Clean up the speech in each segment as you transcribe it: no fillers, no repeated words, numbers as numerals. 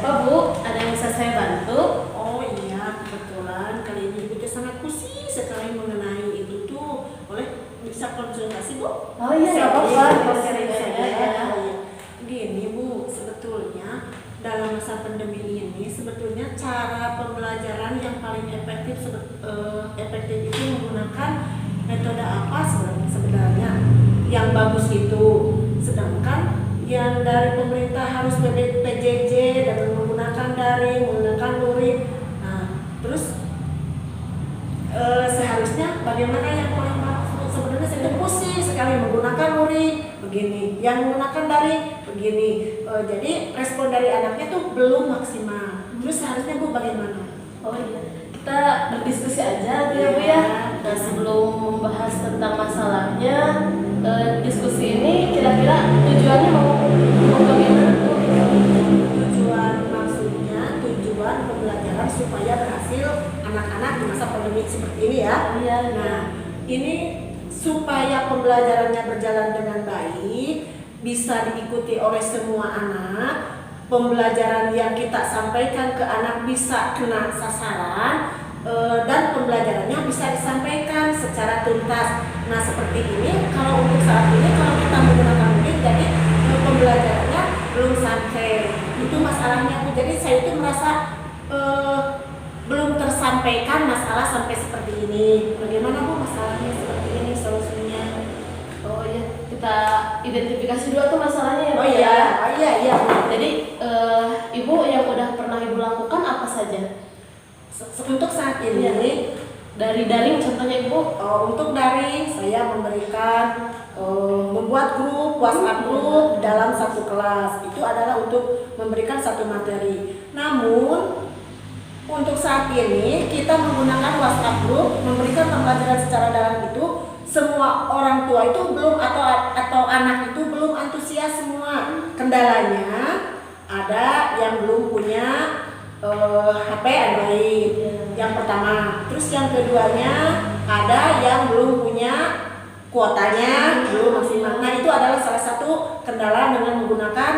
apa Bu? Ada yang bisa saya bantu? Oh iya, kebetulan kali ini Ibu sangat pusing sekali mengenai itu tuh. Boleh bisa konsultasi Bu? Oh iya, nggak apa-apa. Sharing saja. Ya. Gini Bu, sebetulnya dalam masa pandemi ini sebetulnya cara pembelajaran yang paling efektif itu menggunakan metode apa sebenarnya yang bagus itu. Sedangkan yang dari pemerintah harus PJJ dan menggunakan daring, menggunakan luring. Nah, terus seharusnya bagaimana yang paling bagus? Sebenarnya saya pusing sekali menggunakan luring begini, yang menggunakan daring begini. Jadi respon dari anaknya tuh belum maksimal. Terus seharusnya Bu bagaimana? Oh iya, kita berdiskusi aja ya Bu ya. Nah, sebelum membahas tentang masalahnya, diskusi ini kira-kira tujuannya mau bagaimana Bu? Tujuan pembelajaran supaya berhasil anak-anak di masa pandemi seperti ini ya. Iya. Nah, ini supaya pembelajarannya berjalan dengan baik, bisa diikuti oleh semua anak, pembelajaran yang kita sampaikan ke anak bisa kena sasaran, dan pembelajarannya bisa disampaikan secara tuntas. Nah, seperti ini kalau untuk saat ini kalau kita menggunakan ini, jadi pembelajarannya belum sampai. Itu masalahnya Bu. Jadi saya itu merasa belum tersampaikan masalah sampai seperti ini. Bagaimana Bu masalahnya seperti ini, solusinya? Oh iya, kita identifikasi dulu tuh masalahnya ya Bu. Oh iya. Jadi Ibu yang udah pernah Ibu lakukan apa saja? Untuk saat ini dari daring contohnya Ibu? Untuk daring saya memberikan membuat grup WhatsApp grup dalam satu kelas. Itu adalah untuk memberikan satu materi. Namun untuk saat ini kita menggunakan WhatsApp grup memberikan pembelajaran secara daring itu semua orang tua itu belum atau anak itu belum antusias semua. Kendalanya ada yang belum punya HP Android yang pertama, terus yang keduanya ada yang belum punya kuotanya belum maksimal. Nah, itu adalah salah satu kendala dengan menggunakan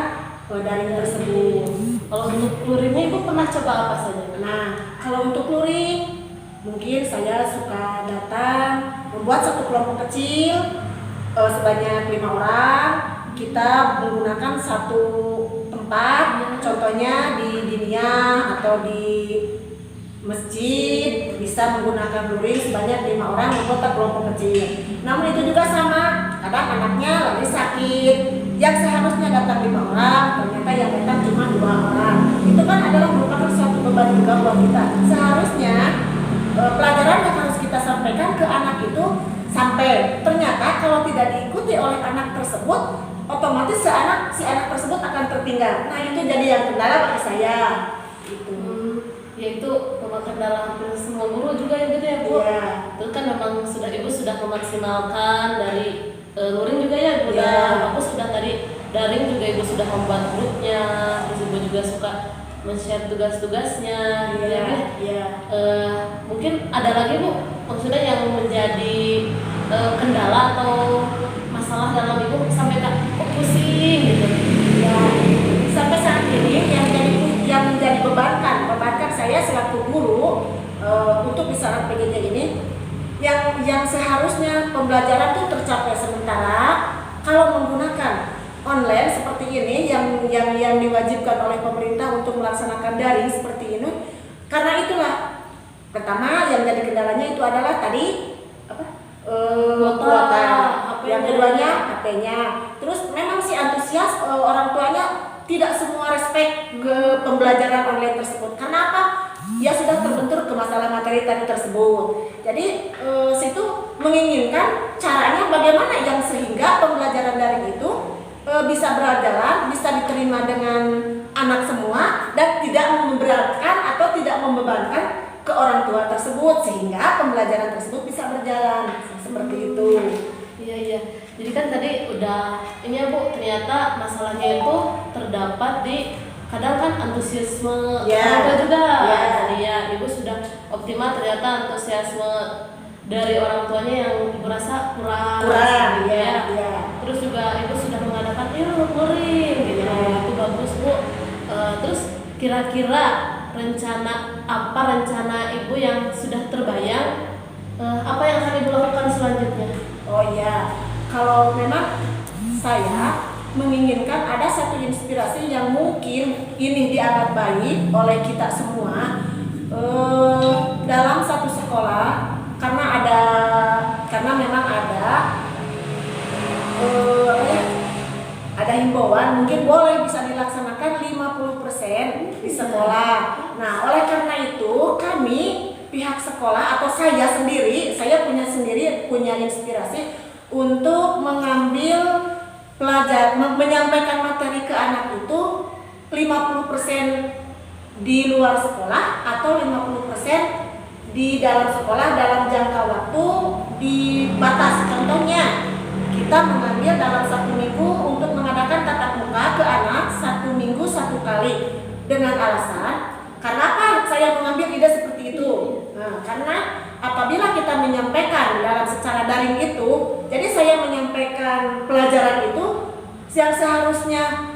daring tersebut. Kalau untuk luringnya Ibu pernah coba apa saja? Nah, kalau untuk luring mungkin saya suka datang membuat satu kelompok kecil sebanyak 5 orang. Kita menggunakan satu tempat, contohnya di Dinia atau di masjid, bisa menggunakan luring sebanyak 5 orang membuat kelompok kecil. Namun itu juga sama, kadang anaknya lagi sakit, yang seharusnya datang 5 orang, ternyata yang datang cuma 2 orang. Itu kan adalah merupakan suatu beban juga buat kita. Seharusnya pelajaran yang harus kita sampaikan ke anak itu sampai. Ternyata kalau tidak diikuti oleh anak tersebut, otomatis si anak tersebut akan tertinggal. Nah, itu jadi yang kendala bagi saya. Itu. Yaitu kendala hampir semua guru juga ya gitu ya Bu. Iya. Itu kan memang Ibu sudah memaksimalkan dari luring juga ya Bu. Iya. Aku sudah tadi daring juga Ibu sudah membuat grupnya, terus Ibu juga suka men-share tugas-tugasnya. Iya. Mungkin ada lagi Bu, maksudnya yang menjadi kendala atau masalah dalam Ibu sampai kok pusing gitu. Ya, sampai saat ini yang menjadi bebankan saya selaku guru untuk di saat PJJ ini yang seharusnya pembelajaran itu tercapai sementara kalau menggunakan online seperti ini yang diwajibkan oleh pemerintah untuk melaksanakan daring seperti ini. Karena itulah pertama yang jadi kendalanya itu adalah tadi kuota. Yang keduanya HP-nya. Terus memang si antusias orang tuanya tidak semua respect ke pembelajaran online tersebut. Karena apa? Ya sudah terbentur ke masalah materi tadi tersebut. Jadi situ menginginkan caranya bagaimana yang sehingga pembelajaran daring itu bisa berjalan, bisa diterima dengan anak semua dan tidak memberatkan atau tidak membebankan ke orang tua tersebut sehingga pembelajaran tersebut bisa berjalan seperti itu. Iya. Jadi kan tadi udah ini ya Bu, ternyata masalahnya itu terdapat di kadang kan antusiasme orang tua juga. Jadi ya Ibu sudah optimal, ternyata antusiasme dari orang tuanya yang Ibu rasa kurang ya. Terus juga Ibu sudah mengadakan luring gitu. Itu bagus Bu. Terus kira-kira rencana ibu yang sudah terbayang, apa yang akan ibu lakukan selanjutnya? Oh iya, kalau memang saya menginginkan ada satu inspirasi yang mungkin ini dianggap baik oleh kita semua dalam satu sekolah, karena memang ada himbauan mungkin boleh bisa dilaksanakan 50% di sekolah. Nah, oleh karena itu kami pihak sekolah atau saya punya inspirasi untuk mengambil menyampaikan materi ke anak itu 50% di luar sekolah atau 50% di dalam sekolah dalam jangka waktu dibatas. Contohnya, kita mengambil dalam 1 minggu untuk mengadakan tatap muka ke anak 1 minggu 1 kali. Dengan alasan, kenapa saya mengambil ide seperti itu? Nah, karena apabila kita menyampaikan dalam secara daring itu, jadi saya menyampaikan pelajaran itu yang seharusnya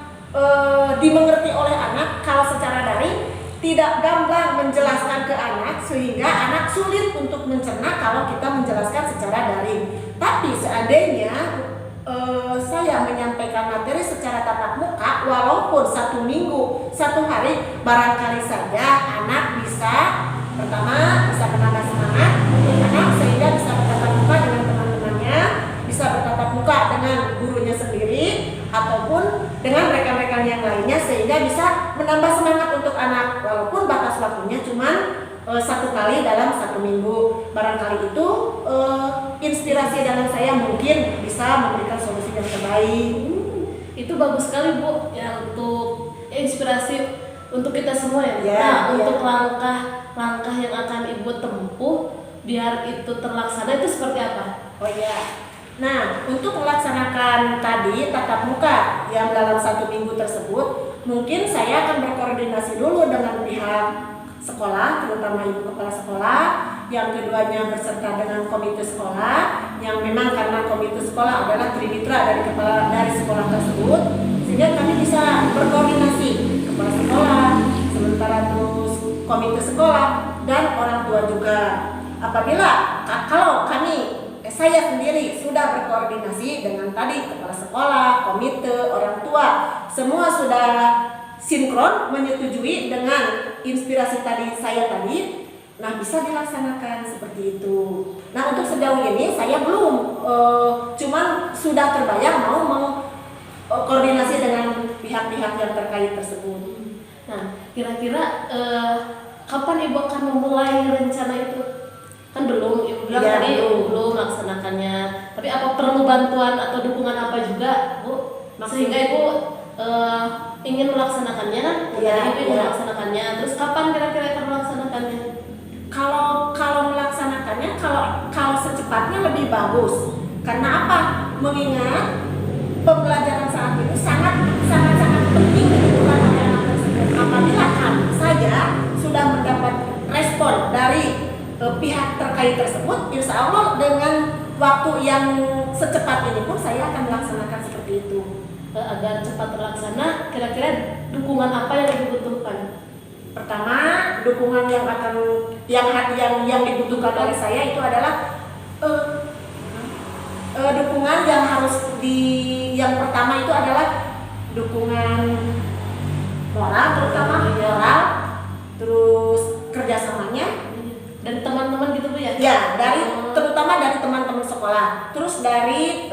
dimengerti oleh anak kalau secara daring, tidak gamblang menjelaskan ke anak sehingga anak sulit untuk mencerna kalau kita menjelaskan secara daring. Tapi seandainya saya menyampaikan materi secara tatap muka, walaupun 1 minggu 1 hari, barangkali saja anak bisa pertama bisa menambah semangat untuk anak sehingga bisa bertatap muka dengan teman-temannya, bisa bertatap muka dengan gurunya sendiri ataupun dengan rekan-rekan yang lainnya, sehingga bisa menambah semangat untuk anak walaupun batas waktunya cuma 1 kali dalam 1 minggu. Barangkali itu inspirasi dalam saya mungkin bisa memberikan solusi yang terbaik. Itu bagus sekali Bu ya, untuk inspirasi untuk kita semua ya. Nah, untuk langkah yang akan ibu tempuh biar itu terlaksana itu seperti apa? Oh iya. Nah, untuk melaksanakan tadi tatap muka yang dalam 1 minggu tersebut, mungkin saya akan berkoordinasi dulu dengan pihak sekolah, terutama ibu kepala sekolah, yang keduanya berserta dengan komite sekolah, yang memang karena komite sekolah adalah trimitra dari sekolah tersebut, sehingga kami bisa berkoordinasi kepala sekolah, sementara terus komite sekolah dan orang tua juga. Apabila kalau saya sendiri sudah berkoordinasi dengan tadi kepala sekolah, komite, orang tua, semua sudah sinkron menyetujui dengan inspirasi saya tadi, nah bisa dilaksanakan seperti itu. Nah, untuk sejauh ini saya belum, cuman sudah terbayang mau koordinasi dengan pihak-pihak yang terkait tersebut. Nah, kira-kira kapan ibu akan memulai rencana itu? Kan belum, ibu bilang ya, tadi belum melaksanakannya. Tapi apa perlu bantuan atau dukungan apa juga, Bu? Sehingga ibu ingin melaksanakannya kan? Ya, ibu ingin melaksanakannya. Terus kapan kira-kira akan melaksanakannya? Kalau melaksanakannya, kalau secepatnya lebih bagus. Karena apa? Mengingat pembelajaran saat ini sangat penting dibutuhkan oleh anak tersebut. Apabila saja sudah mendapat respon dari pihak terkait tersebut, insya Allah dengan waktu yang secepat ini pun saya akan melaksanakan seperti itu. Agar cepat terlaksana, kira-kira dukungan apa yang dibutuhkan? Pertama, dukungan yang dibutuhkan oleh saya itu adalah dukungan yang pertama itu adalah dukungan moral, terutama moral, terus kerjasamanya dan teman-teman gitu Bu ya? Ya, terutama dari teman-teman sekolah, terus dari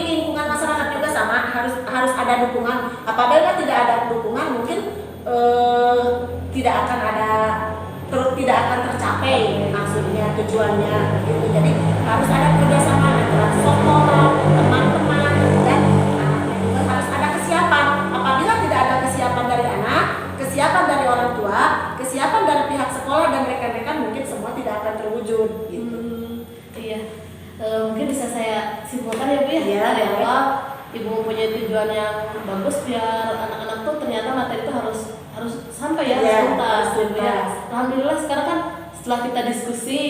lingkungan masyarakat juga sama, harus ada dukungan. Apabila tidak ada dukungan, mungkin tidak akan tercapai maksudnya, tujuannya gitu. Jadi harus ada kerjasama antara sekolah, teman-teman, dan anaknya juga harus ada kesiapan. Apabila tidak ada kesiapan dari anak, kesiapan dari orang tua, kesiapan dari pihak sekolah dan rekan-rekan, mungkin semua tidak akan terwujud gitu. Iya. Mungkin bisa saya simpulkan ya Bu ya, ya dari awal ibu mempunyai tujuan yang bagus biar anak-anak tuh ternyata materi itu harus sampai ya, tuntas gitu ya. Alhamdulillah sekarang kan setelah kita diskusi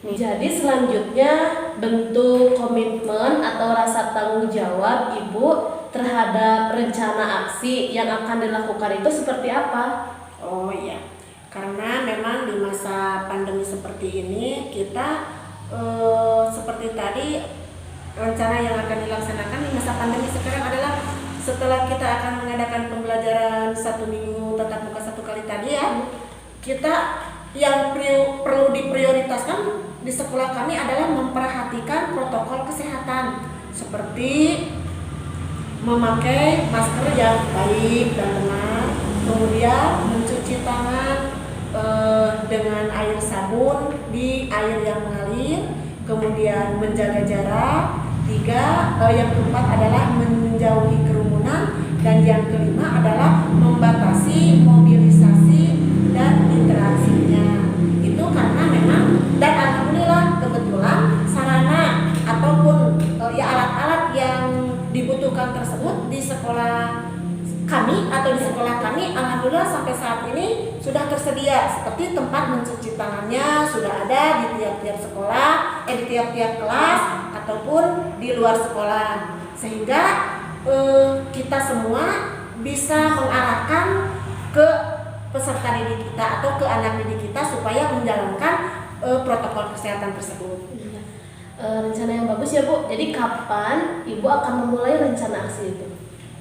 nih, jadi selanjutnya bentuk komitmen atau rasa tanggung jawab ibu terhadap rencana aksi yang akan dilakukan itu seperti apa? Oh iya, karena memang di masa pandemi seperti ini kita seperti tadi rencana yang akan dilaksanakan di masa pandemi sekarang adalah setelah kita akan mengadakan pembelajaran 1 minggu tatap muka 1 kali tadi ya, kita yang perlu diprioritaskan di sekolah kami adalah memperhatikan protokol kesehatan seperti memakai masker yang baik dan benar, kemudian mencuci tangan dengan air sabun di air yang mengalir, kemudian menjaga jarak. 3, yang keempat adalah menjauhi kerumunan, dan yang kelima adalah membatasi mobilisasi dan interaksinya. Itu karena memang, dan alhamdulillah kebetulan sarana ataupun ya alat-alat yang dibutuhkan tersebut di sekolah kami atau di sekolah kami alhamdulillah sampai saat ini sudah tersedia, seperti tempat mencuci tangannya sudah ada di tiap-tiap sekolah, di tiap-tiap kelas ataupun di luar sekolah, sehingga kita semua bisa mengarahkan ke peserta didik kita atau ke anak didik kita supaya menjalankan protokol kesehatan tersebut. Rencana yang bagus ya Bu. Jadi kapan Ibu akan memulai rencana aksi itu?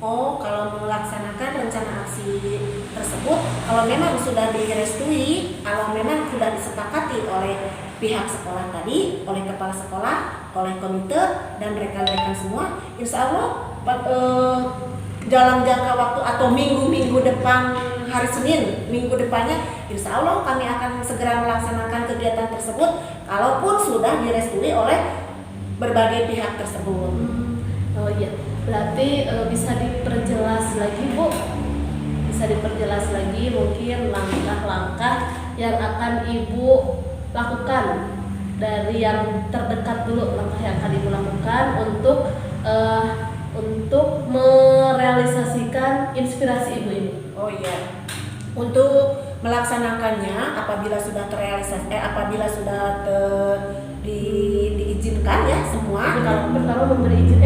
Oh, kalau melaksanakan rencana aksi tersebut, kalau memang sudah direstui, kalau memang sudah disepakati oleh pihak sekolah tadi, oleh kepala sekolah, oleh komite dan rekan-rekan semua, insya Allah dalam jangka waktu atau minggu-minggu depan, hari Senin minggu depannya, insya Allah kami akan segera melaksanakan kegiatan tersebut, kalaupun sudah direstui oleh berbagai pihak tersebut. Oh iya, berarti bisa diperjelas lagi Bu, bisa diperjelas lagi mungkin langkah-langkah yang akan Ibu lakukan dari yang terdekat dulu, langkah yang akan Ibu lakukan untuk merealisasikan inspirasi Ibu ini. Oh iya, untuk melaksanakannya apabila sudah terrealisasi, apabila sudah diizinkan ya semua. Kalau pertama memberi izin,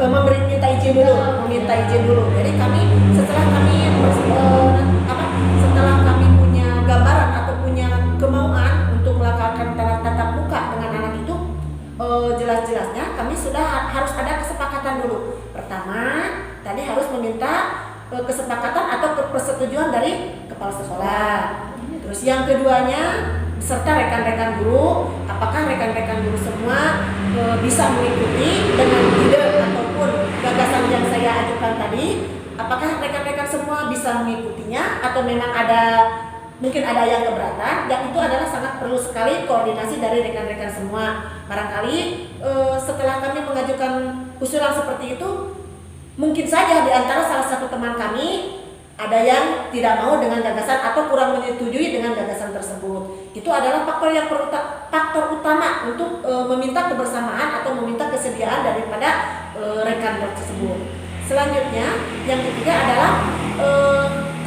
meminta izin dulu. Jadi kami setelah kami punya gambaran atau punya kemauan untuk melakukan tatap muka dengan anak itu, jelas-jelasnya kami sudah harus ada kesepakatan dulu. Pertama, tadi harus meminta kesepakatan atau persetujuan dari kepala sekolah. Terus yang keduanya serta rekan-rekan guru, apakah rekan-rekan guru semua bisa mengikuti dengan ide ataupun gagasan yang saya ajukan tadi, apakah rekan-rekan semua bisa mengikutinya atau memang mungkin ada yang keberatan, dan itu adalah sangat perlu sekali koordinasi dari rekan-rekan semua. Barangkali setelah kami mengajukan usulan seperti itu, mungkin saja di antara salah satu teman kami ada yang tidak mau dengan gagasan atau kurang menyetujui dengan gagasan tersebut. Itu adalah faktor utama untuk meminta kebersamaan atau meminta kesediaan daripada rekan tersebut. Selanjutnya, yang ketiga adalah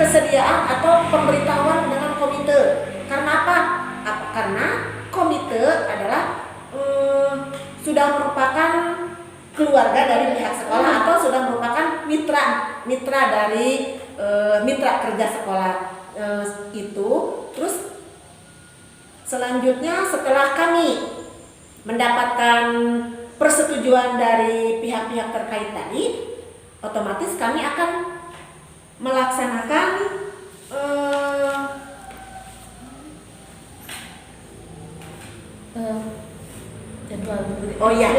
kesediaan atau pemberitahuan dengan komite. Karena apa? Karena komite adalah sudah merupakan keluarga dari pihak sekolah atau sudah merupakan mitra dari mitra kerja sekolah itu. Terus selanjutnya setelah kami mendapatkan persetujuan dari pihak-pihak terkait tadi, otomatis kami akan melaksanakan jadwal. Oh iya.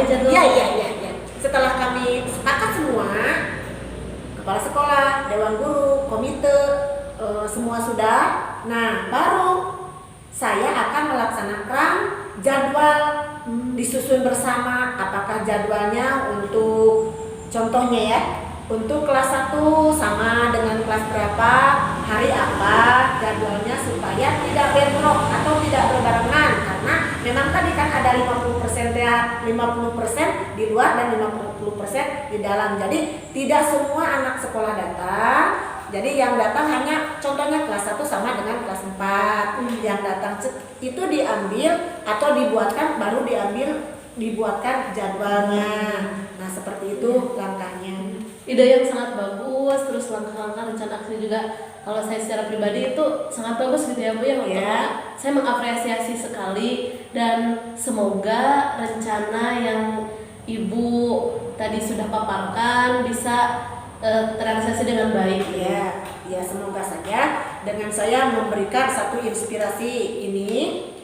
Setelah kami sepakat semua, kepala sekolah, dewan guru, komite, semua sudah. Nah, baru saya akan melaksanakan jadwal disusun bersama. Apakah jadwalnya untuk, contohnya ya, untuk kelas 1 sama dengan kelas berapa, hari apa jadwalnya, supaya tidak bentrok atau tidak berbarengan. Karena memang tadi kan ada 50% ya, 50% di luar dan 50% di dalam. Jadi tidak semua anak sekolah datang. Jadi yang datang hanya contohnya kelas 1 sama dengan kelas 4. Yang datang itu diambil atau dibuatkan jadwalnya. Nah, seperti itu langkahnya. ide yang sangat bagus, terus langkah-langkah rencana aksi juga kalau saya secara pribadi itu sangat bagus gitu ya Bu ya. Saya mengapresiasi sekali dan semoga rencana yang Ibu tadi sudah paparkan bisa terrealisasi dengan baik. Ya semoga saja dengan saya memberikan satu inspirasi ini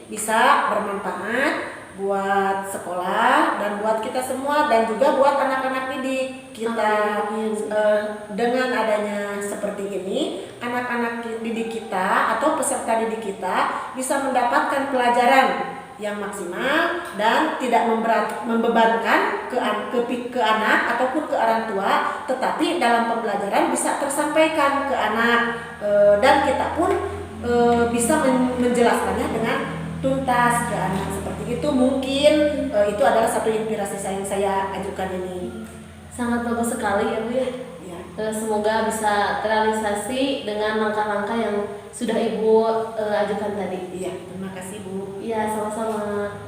bisa bermanfaat buat sekolah dan buat kita semua dan juga buat anak-anak didik kita. Dengan adanya seperti ini, anak-anak didik kita atau peserta didik kita bisa mendapatkan pelajaran yang maksimal dan tidak membebankan ke anak ataupun ke orang tua, tetapi dalam pembelajaran bisa tersampaikan ke anak dan kita pun bisa menjelaskannya dengan tuntas ke anak. Seperti itu mungkin itu adalah satu inspirasi yang saya ajukan ini. Sangat bagus sekali ya Bu ya. Semoga bisa terrealisasi dengan langkah-langkah yang sudah Ibu ajukan tadi. Iya, terima kasih Bu. Iya, sama-sama.